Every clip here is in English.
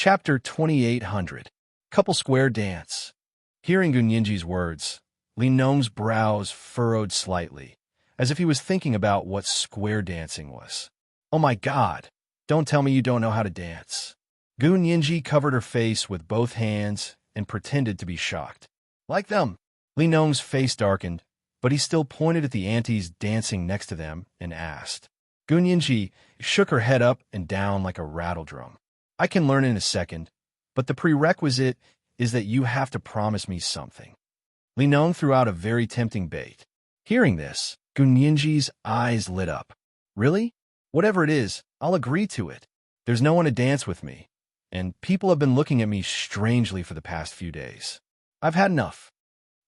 Chapter 2800. Couple Square Dance. Hearing Gunyinji's words, Li Nong's brows furrowed slightly, as if he was thinking about what square dancing was. Oh my God! Don't tell me you don't know how to dance. Gunyinji covered her face with both hands and pretended to be shocked. Like them. Li Nong's face darkened, but he still pointed at the aunties dancing next to them and asked. Gunyinji shook her head up and down like a rattle drum. I can learn in a second, but the prerequisite is that you have to promise me something. Li Nong threw out a very tempting bait. Hearing this, Gunyinji's eyes lit up. Really? Whatever it is, I'll agree to it. There's no one to dance with me, and people have been looking at me strangely for the past few days. I've had enough.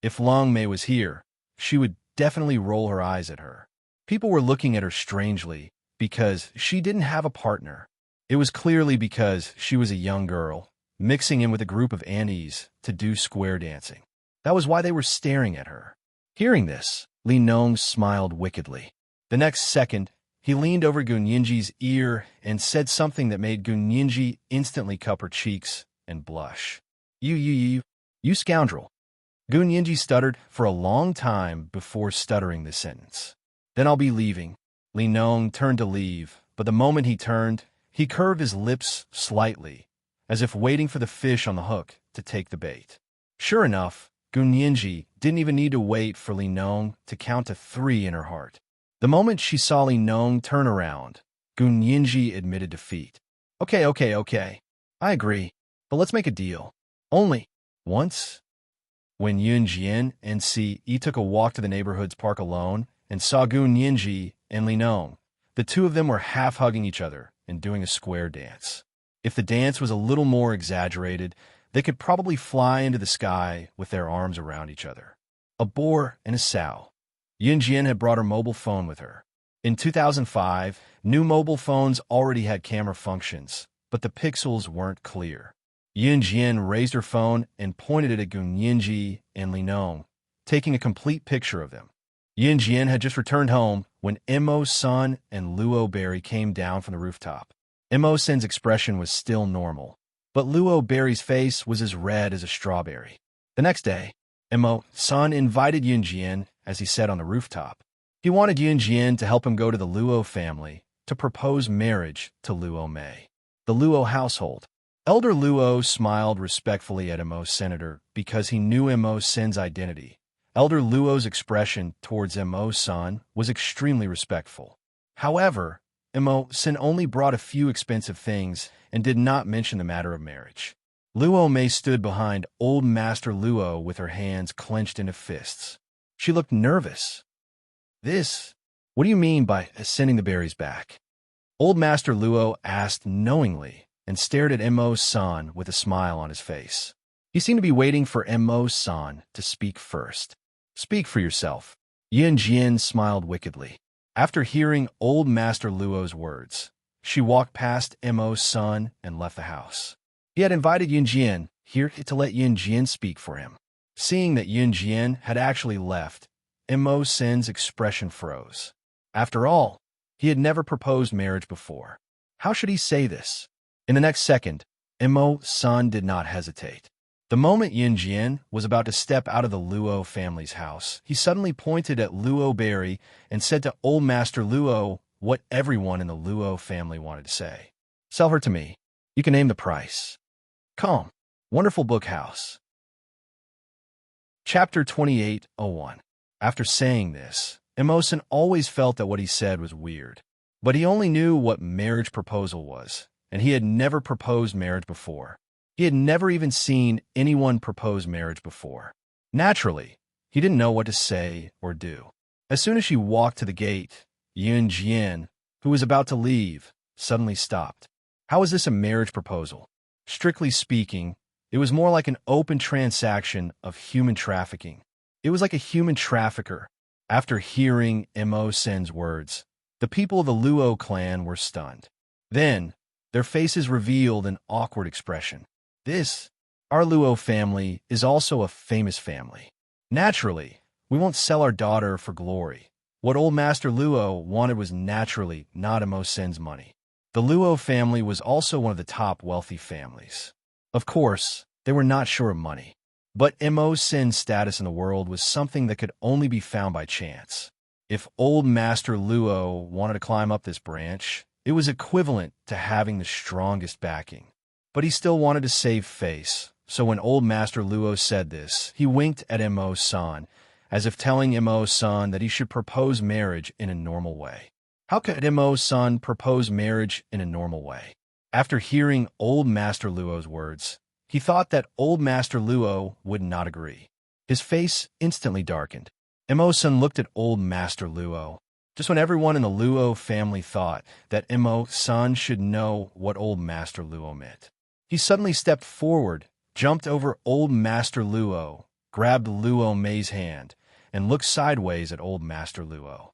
If Long Mei was here, she would definitely roll her eyes at her. People were looking at her strangely because she didn't have a partner. It was clearly because she was a young girl, mixing in with a group of aunties to do square dancing. That was why they were staring at her. Hearing this, Li Nong smiled wickedly. The next second, he leaned over Gunyinji's ear and said something that made Gunyinji instantly cup her cheeks and blush. You scoundrel. Gunyinji stuttered for a long time before stuttering the sentence. Then I'll be leaving. Li Nong turned to leave, but the moment he turned, he curved his lips slightly, as if waiting for the fish on the hook to take the bait. Sure enough, Gunyinji didn't even need to wait for Li Nong to count to 3 in her heart. The moment she saw Li Nong turn around, Gunyinji admitted defeat. Okay. I agree, but let's make a deal. Only once. When Yunjian and Si took a walk to the neighborhood's park alone and saw Gunyinji and Li Nong, the two of them were half hugging each other and doing a square dance. If the dance was a little more exaggerated, they could probably fly into the sky with their arms around each other. A boar and a sow. Yunjian had brought her mobile phone with her. In 2005, new mobile phones already had camera functions, but the pixels weren't clear. Yunjian raised her phone and pointed it at Gunyinji and Li Nong, taking a complete picture of them. Yunjian had just returned home when Immerse and Luo Berry came down from the rooftop. Immerse's expression was still normal, but Luo Berry's face was as red as a strawberry. The next day, Immerse invited Yunjian, as he said on the rooftop. He wanted Yunjian to help him go to the Luo family to propose marriage to Luo Mei. The Luo household. Elder Luo smiled respectfully at Immerse Senator because he knew Immerse's identity. Elder Luo's expression towards Immerse was extremely respectful. However, Immerse only brought a few expensive things and did not mention the matter of marriage. Luo Mei stood behind Old Master Luo with her hands clenched into fists. She looked nervous. What do you mean by sending the berries back? Old Master Luo asked knowingly and stared at Immerse with a smile on his face. He seemed to be waiting for Immerse to speak first. Speak for yourself. Yunjian smiled wickedly. After hearing Old Master Luo's words, she walked past Immerse and left the house. He had invited Yunjian here to let Yunjian speak for him. Seeing that Yunjian had actually left, Immerse's expression froze. After all, he had never proposed marriage before. How should he say this? In the next second, Immerse did not hesitate. The moment Yunjian was about to step out of the Luo family's house, he suddenly pointed at Luo Berry and said to Old Master Luo what everyone in the Luo family wanted to say. Sell her to me. You can name the price. Calm. Wonderful book house. Chapter 2801. After saying this, Immerse always felt that what he said was weird. But he only knew what marriage proposal was, and he had never proposed marriage before. He had never even seen anyone propose marriage before. Naturally, he didn't know what to say or do. As soon as she walked to the gate, Yunjian, who was about to leave, suddenly stopped. How is this a marriage proposal? Strictly speaking, it was more like an open transaction of human trafficking. It was like a human trafficker. After hearing Immerse's words, the people of the Luo clan were stunned. Then, their faces revealed an awkward expression. Our Luo family is also a famous family. Naturally, we won't sell our daughter for glory. What Old Master Luo wanted was naturally not Immerse's money. The Luo family was also one of the top wealthy families. Of course, they were not short of money. But Mo Sin's status in the world was something that could only be found by chance. If Old Master Luo wanted to climb up this branch, it was equivalent to having the strongest backing. But he still wanted to save face, so when Old Master Luo said this, he winked at Mo-san, as if telling Mo-san that he should propose marriage in a normal way. How could Mo-san propose marriage in a normal way? After hearing Old Master Luo's words, he thought that Old Master Luo would not agree. His face instantly darkened. Mo-san looked at Old Master Luo. Just when everyone in the Luo family thought that Mo-san should know what Old Master Luo meant, he suddenly stepped forward, jumped over Old Master Luo, grabbed Luo Mei's hand, and looked sideways at Old Master Luo.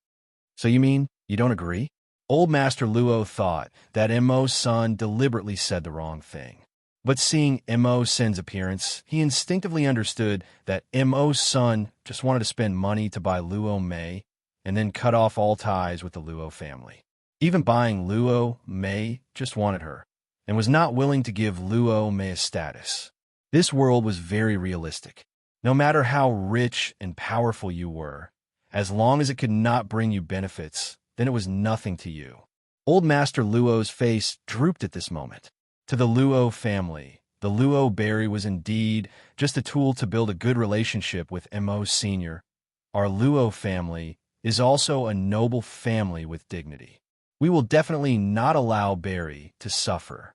So you mean you don't agree? Old Master Luo thought that Mo-san deliberately said the wrong thing. But seeing Mo-san's appearance, he instinctively understood that Mo-san just wanted to spend money to buy Luo Mei and then cut off all ties with the Luo family. Even buying Luo Mei just wanted her, and was not willing to give Luo Mei a status. This world was very realistic. No matter how rich and powerful you were, as long as it could not bring you benefits, then it was nothing to you. Old Master Luo's face drooped at this moment. To the Luo family, the Luo berry was indeed just a tool to build a good relationship with Mo Sr. Our Luo family is also a noble family with dignity. We will definitely not allow Berry to suffer.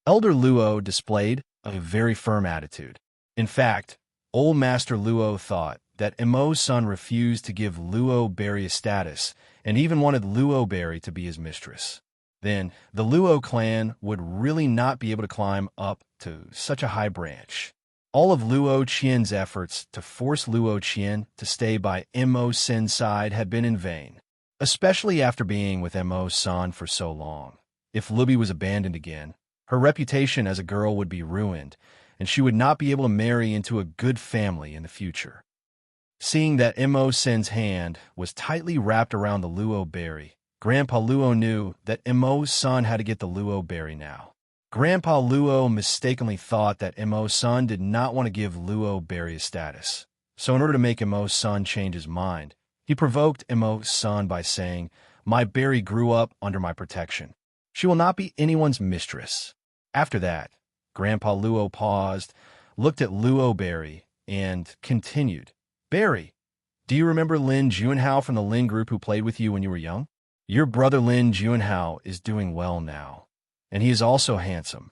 Elder Luo displayed a very firm attitude. In fact, Old Master Luo thought that Mo-san refused to give Luo Berry a status and even wanted Luo Berry to be his mistress. Then the Luo clan would really not be able to climb up to such a high branch. All of Luo Qian's efforts to force Luo Qian to stay by Mo Sin's side had been in vain, especially after being with Mo-san for so long. If Lubi was abandoned again, her reputation as a girl would be ruined, and she would not be able to marry into a good family in the future. Seeing that Mo Sin's hand was tightly wrapped around the Luo berry, Grandpa Luo knew that Mo-san had to get the Luo berry now. Grandpa Luo mistakenly thought that Mo-san did not want to give Luo berry a status. So in order to make Mo-san change his mind, he provoked Mo-san by saying, "My berry grew up under my protection. She will not be anyone's mistress." After that, Grandpa Luo paused, looked at Luo Berry, and continued, "Berry, do you remember Lin Junhao from the Lin group who played with you when you were young? Your brother Lin Junhao is doing well now, and he is also handsome.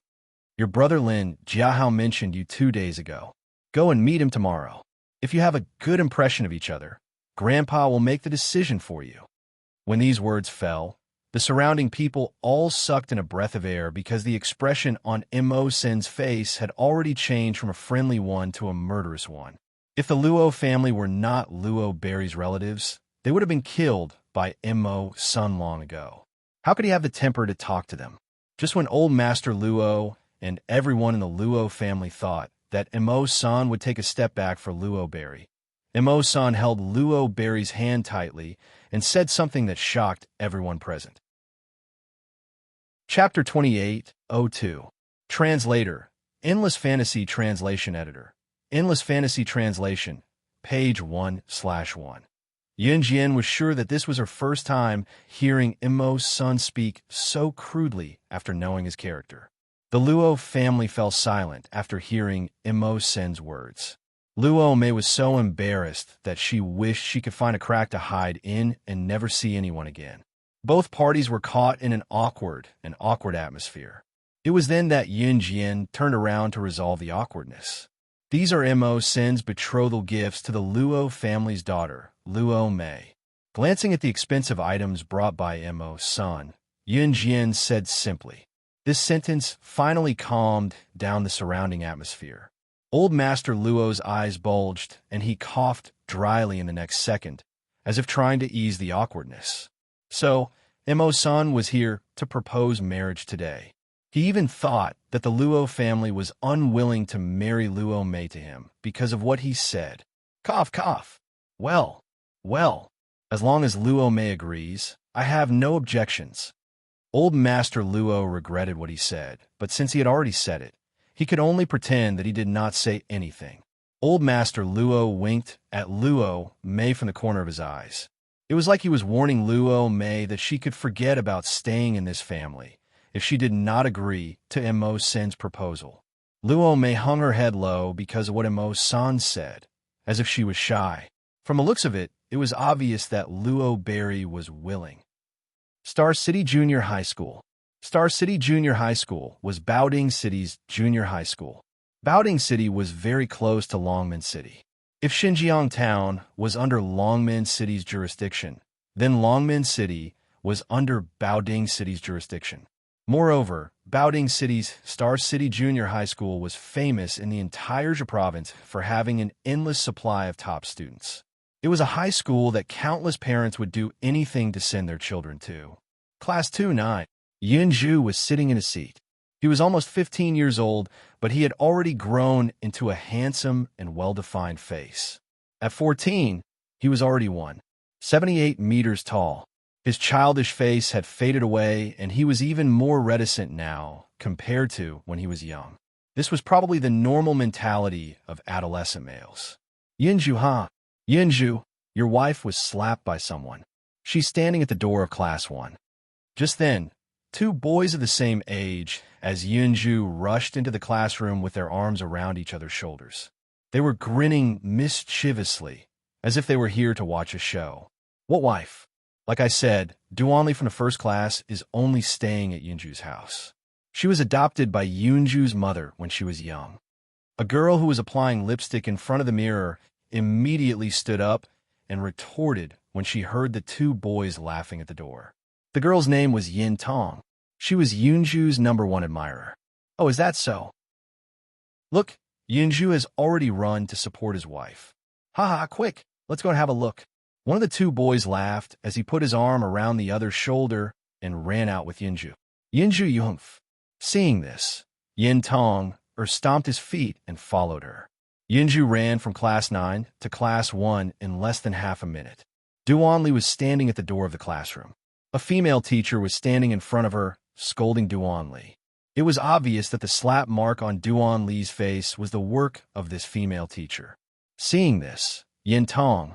Your brother Lin Jiahao mentioned you 2 days ago. Go and meet him tomorrow. If you have a good impression of each other, Grandpa will make the decision for you." When these words fell, the surrounding people all sucked in a breath of air because the expression on Mo Sin's face had already changed from a friendly one to a murderous one. If the Luo family were not Luo Berry's relatives, they would have been killed by Mo-san long ago. How could he have the temper to talk to them? Just when Old Master Luo and everyone in the Luo family thought that Mo-san would take a step back for Luo Berry, Mo-san held Luo Berry's hand tightly and said something that shocked everyone present. Chapter 28:02. Translator, Endless Fantasy Translation Editor. Endless Fantasy Translation, page 1/1. Yunjian was sure that this was her first time hearing Mo-san speak so crudely after knowing his character. The Luo family fell silent after hearing Mo-san's words. Luo Mei was so embarrassed that she wished she could find a crack to hide in and never see anyone again. Both parties were caught in an awkward atmosphere. It was then that Yunjian turned around to resolve the awkwardness. These are Mo-san's betrothal gifts to the Luo family's daughter, Luo Mei. Glancing at the expensive items brought by Mo-san, Yunjian said simply. This sentence finally calmed down the surrounding atmosphere. Old Master Luo's eyes bulged, and he coughed dryly in the next second, as if trying to ease the awkwardness. So, Mo-san was here to propose marriage today. He even thought that the Luo family was unwilling to marry Luo Mei to him because of what he said. Cough, cough. Well, as long as Luo Mei agrees, I have no objections. Old Master Luo regretted what he said, but since he had already said it, he could only pretend that he did not say anything. Old Master Luo winked at Luo Mei from the corner of his eyes. It was like he was warning Luo Mei that she could forget about staying in this family if she did not agree to Imo-sen's proposal. Luo Mei hung her head low because of what Imo-san said, as if she was shy. From the looks of it, it was obvious that Luo Berry was willing. Star City Junior High School. Star City Junior High School was Baoding City's junior high school. Baoding City was very close to Longmen City. If Xinjiang Town was under Longmen City's jurisdiction, then Longmen City was under Baoding City's jurisdiction. Moreover, Baoding City's Star City Junior High School was famous in the entire Zhe province for having an endless supply of top students. It was a high school that countless parents would do anything to send their children to. Class 2-9. Yunju was sitting in a seat. He was almost 15 years old, but he had already grown into a handsome and well-defined face. At 14, he was already 178 meters tall. His childish face had faded away, and he was even more reticent now compared to when he was young. This was probably the normal mentality of adolescent males. Yunju, huh? Yunju, your wife was slapped by someone. She's standing at the door of Class 1. Just then, two boys of the same age as Yunju rushed into the classroom with their arms around each other's shoulders. They were grinning mischievously, as if they were here to watch a show. What wife? Like I said, Duanli from the first class is only staying at Yunju's house. She was adopted by Yunju's mother when she was young. A girl who was applying lipstick in front of the mirror immediately stood up and retorted when she heard the two boys laughing at the door. The girl's name was Yin Tong. She was Yunju's #1 admirer. Oh, is that so? Look, Yunju has already run to support his wife. Haha, quick, let's go and have a look. One of the two boys laughed as he put his arm around the other's shoulder and ran out with Yunju. Yunju Yunf. Seeing this, Yin Tong stomped his feet and followed her. Yunju ran from Class 9 to Class 1 in less than half a minute. Duanli was standing at the door of the classroom. A female teacher was standing in front of her, scolding Duanli. It was obvious that the slap mark on Duanli's face was the work of this female teacher. Seeing this, Yin Tong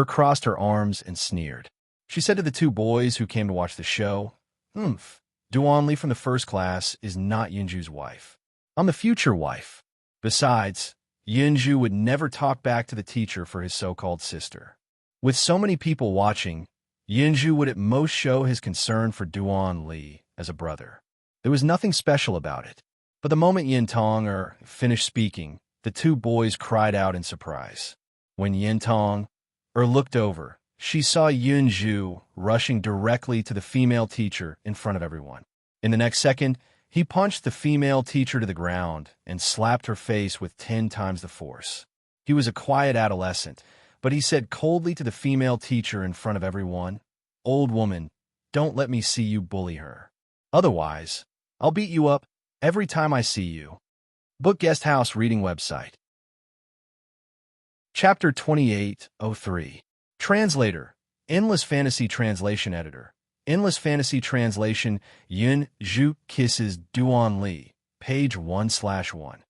crossed her arms and sneered. She said to the two boys who came to watch the show, Duanli from the first class is not Yunju's wife. I'm the future wife. Besides, Yunju would never talk back to the teacher for his so-called sister. With so many people watching, Yunju would at most show his concern for Duanli as a brother. There was nothing special about it. But the moment Yin Tong finished speaking, the two boys cried out in surprise. When Yin Tong looked over, she saw Yunju rushing directly to the female teacher in front of everyone. In the next second, he punched the female teacher to the ground and slapped her face with 10 times the force. He was a quiet adolescent, but he said coldly to the female teacher in front of everyone, "Old woman, don't let me see you bully her. Otherwise, I'll beat you up every time I see you." Book Guest House Reading Website. Chapter 2803. Translator. Endless Fantasy Translation Editor. Endless Fantasy Translation. Yunju kisses Duanli. Page 1/1.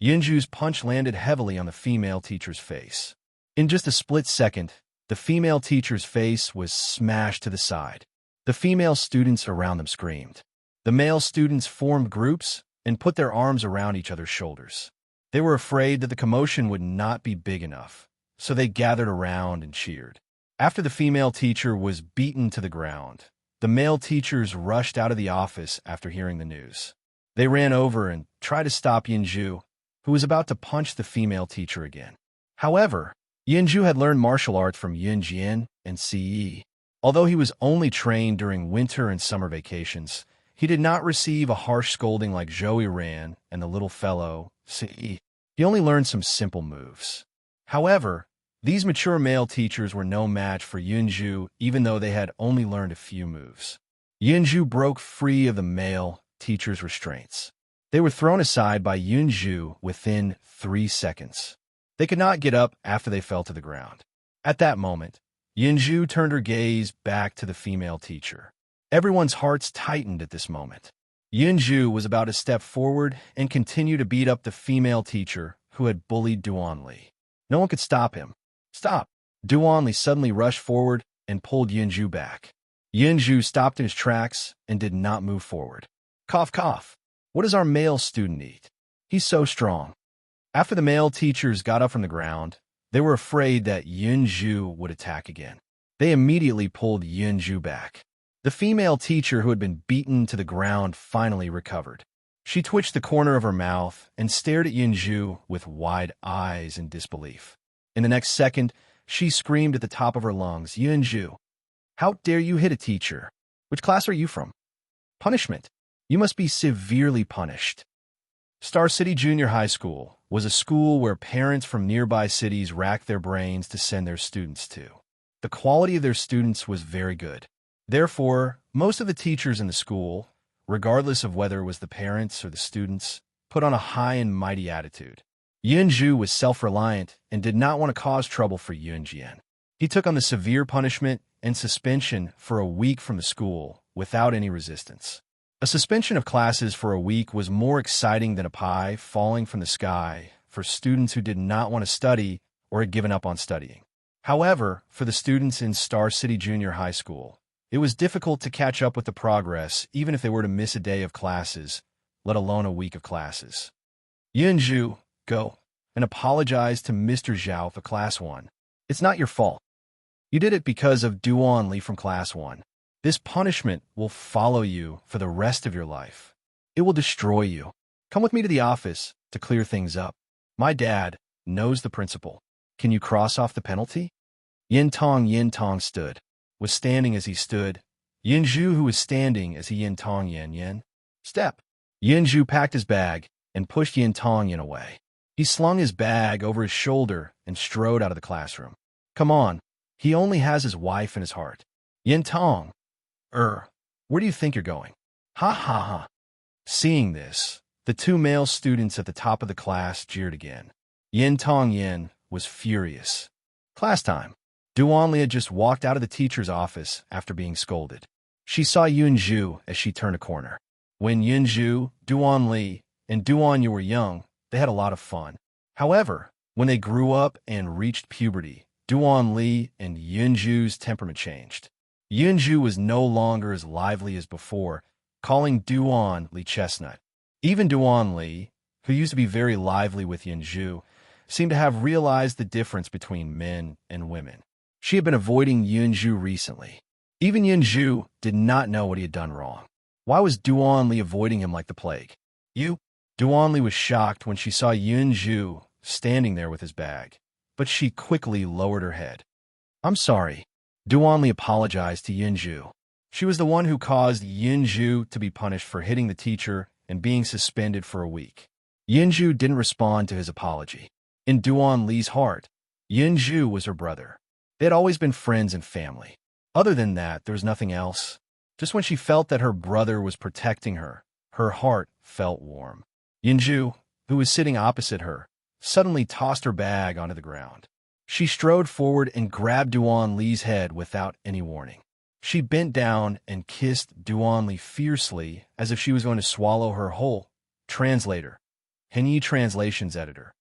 Yunju's punch landed heavily on the female teacher's face. In just a split second, the female teacher's face was smashed to the side. The female students around them screamed. The male students formed groups and put their arms around each other's shoulders. They were afraid that the commotion would not be big enough, so they gathered around and cheered. After the female teacher was beaten to the ground, the male teachers rushed out of the office after hearing the news. They ran over and tried to stop Yunju, who was about to punch the female teacher again. However, Yunju had learned martial arts from Yunjian and Ce. Although he was only trained during winter and summer vacations, he did not receive a harsh scolding like Zhou Ran and the little fellow, Ce. He only learned some simple moves. However, these mature male teachers were no match for Yunju, even though they had only learned a few moves. Yunju broke free of the male teacher's restraints. They were thrown aside by Yunju within 3 seconds. They could not get up after they fell to the ground. At that moment, Yunju turned her gaze back to the female teacher. Everyone's hearts tightened at this moment. Yunju was about to step forward and continue to beat up the female teacher who had bullied Duanli. No one could stop him. Stop! Duanli suddenly rushed forward and pulled Yunju back. Yunju stopped in his tracks and did not move forward. Cough, cough. What does our male student eat? He's so strong. After the male teachers got up from the ground, they were afraid that Yunju would attack again. They immediately pulled Yunju back. The female teacher who had been beaten to the ground finally recovered. She twitched the corner of her mouth and stared at Yunju with wide eyes in disbelief. In the next second, she screamed at the top of her lungs, "Yunju, how dare you hit a teacher? Which class are you from? Punishment. You must be severely punished." Star City Junior High School was a school where parents from nearby cities racked their brains to send their students to. The quality of their students was very good. Therefore, most of the teachers in the school, regardless of whether it was the parents or the students, put on a high and mighty attitude. Yunju was self-reliant and did not want to cause trouble for Yunjian. He took on the severe punishment and suspension for a week from the school without any resistance. A suspension of classes for a week was more exciting than a pie falling from the sky for students who did not want to study or had given up on studying. However, for the students in Star City Junior High School, it was difficult to catch up with the progress even if they were to miss a day of classes, let alone a week of classes. Yunju, go and apologize to Mr. Zhao for Class 1. It's not your fault. You did it because of Duanli from Class 1. This punishment will follow you for the rest of your life. It will destroy you. Come with me to the office to clear things up. My dad knows the principal. Can you cross off the penalty? Yin Tong was standing as he stood. Yunju, who was standing as he Yin Tong Yin. Step. Yunju packed his bag and pushed Yin Tong Yin away. He slung his bag over his shoulder and strode out of the classroom. Come on. He only has his wife in his heart. Yin Tong. Where do you think you're going? Ha ha ha. Seeing this, the two male students at the top of the class jeered again. Yin Tong Yin was furious. Class time. Duanli had just walked out of the teacher's office after being scolded. She saw Yunju as she turned a corner. When Yunju, Duanli, and Duanyu were young, they had a lot of fun. However, when they grew up and reached puberty, Duanli and Yunju's temperament changed. Yunju was no longer as lively as before, calling Duanli Chestnut. Even Duanli, who used to be very lively with Yunju, seemed to have realized the difference between men and women. She had been avoiding Yunju recently. Even Yunju did not know what he had done wrong. Why was Duanli avoiding him like the plague? Duanli was shocked when she saw Yunju standing there with his bag, but she quickly lowered her head. I'm sorry. Duanli apologized to Yunju. She was the one who caused Yunju to be punished for hitting the teacher and being suspended for a week. Yunju didn't respond to his apology. In Duanli's heart, Yunju was her brother. They had always been friends and family. Other than that, there was nothing else. Just when she felt that her brother was protecting her, her heart felt warm. Yunju, who was sitting opposite her, suddenly tossed her bag onto the ground. She strode forward and grabbed Duanli's head without any warning. She bent down and kissed Duanli fiercely as if she was going to swallow her whole. Translator. Henyi Translations Editor.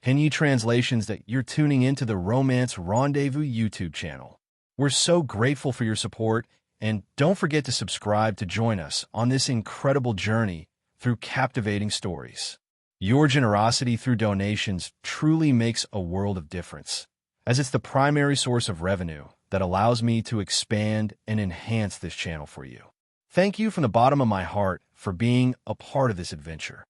Henyi Translations that you're tuning into the Romance Rendezvous YouTube channel. We're so grateful for your support, and don't forget to subscribe to join us on this incredible journey through captivating stories. Your generosity through donations truly makes a world of difference, as it's the primary source of revenue that allows me to expand and enhance this channel for you. Thank you from the bottom of my heart for being a part of this adventure.